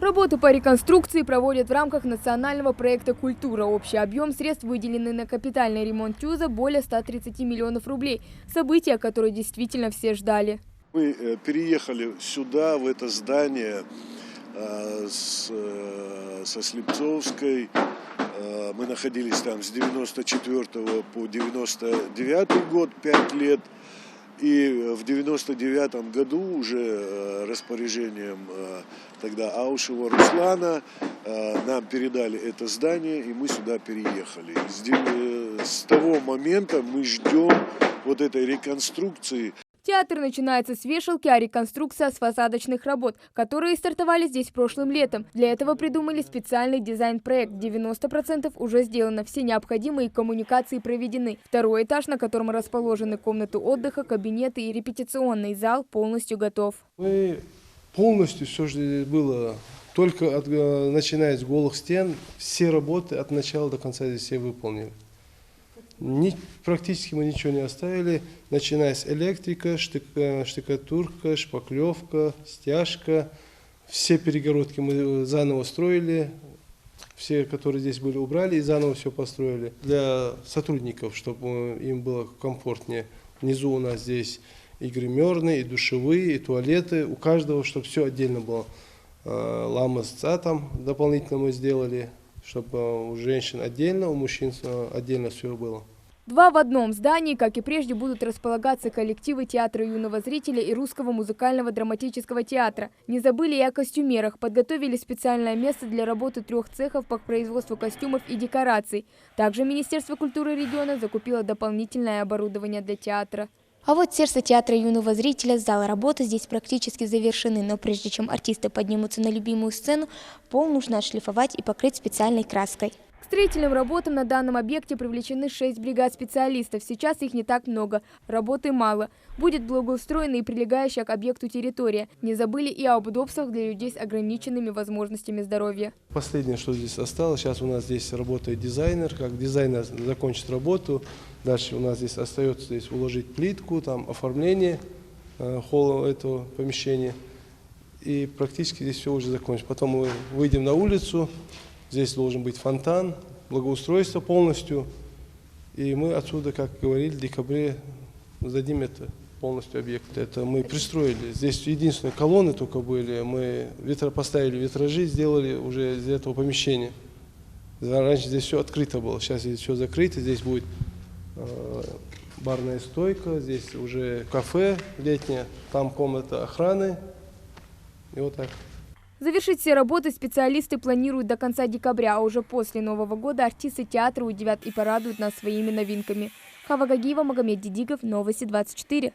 Работы по реконструкции проводят в рамках национального проекта «Культура». Общий объем средств, выделенный на капитальный ремонт ТЮЗа, более 130 миллионов рублей. Событие, которое действительно все ждали. Мы переехали сюда, в это здание, со Слепцовской. Мы находились там с 94 по 99 год, 5 лет. И в 99 году уже распоряжением тогда Аушева Руслана нам передали это здание, и мы сюда переехали. С того момента мы ждем вот этой реконструкции. Театр начинается с вешалки, а реконструкция с фасадочных работ, которые стартовали здесь прошлым летом. Для этого придумали специальный дизайн-проект. 90% уже сделано, все необходимые коммуникации проведены. Второй этаж, на котором расположены комнаты отдыха, кабинеты и репетиционный зал, полностью готов. Мы полностью все же было, только начиная с голых стен, все работы от начала до конца здесь все выполнили. Практически мы ничего не оставили, начиная с электрика, штукатурка, шпаклевка, стяжка. Все перегородки мы заново строили, все, которые здесь были, убрали и заново все построили. Для сотрудников, чтобы им было комфортнее. Внизу у нас здесь и гримерные, и душевые, и туалеты. У каждого, чтобы все отдельно было. Ламасца там дополнительно мы сделали, чтобы у женщин отдельно, у мужчин отдельно все было. Два в одном здании, как и прежде, будут располагаться коллективы театра юного зрителя и Русского музыкального драматического театра. Не забыли и о костюмерах. Подготовили специальное место для работы 3 цехов по производству костюмов и декораций. Также Министерство культуры региона закупило дополнительное оборудование для театра. А вот сердце театра юного зрителя, залы работы здесь практически завершены. Но прежде чем артисты поднимутся на любимую сцену, пол нужно отшлифовать и покрыть специальной краской. К строительным работам на данном объекте привлечены 6 бригад специалистов. Сейчас их не так много, работы мало. Будет благоустроена и прилегающая к объекту территория. Не забыли и об удобствах для людей с ограниченными возможностями здоровья. Последнее, что здесь осталось, сейчас у нас здесь работает дизайнер. Как дизайнер закончит работу, дальше у нас здесь остается уложить плитку, там оформление холла этого помещения. И практически здесь все уже закончится. Потом мы выйдем на улицу. Здесь должен быть фонтан, благоустройство полностью. И мы отсюда, как говорили, в декабре сдадим это полностью объект. Это мы пристроили. Здесь единственные колонны только были. Мы поставили витражи, сделали уже из этого помещения. Раньше здесь все открыто было. Сейчас здесь все закрыто. Здесь будет барная стойка, здесь уже кафе летнее, там комната охраны. И вот так. Завершить все работы специалисты планируют до конца декабря, а уже после Нового года артисты театра удивят и порадуют нас своими новинками. Хава Гагиева, Магомед Дидигов, Новости 24.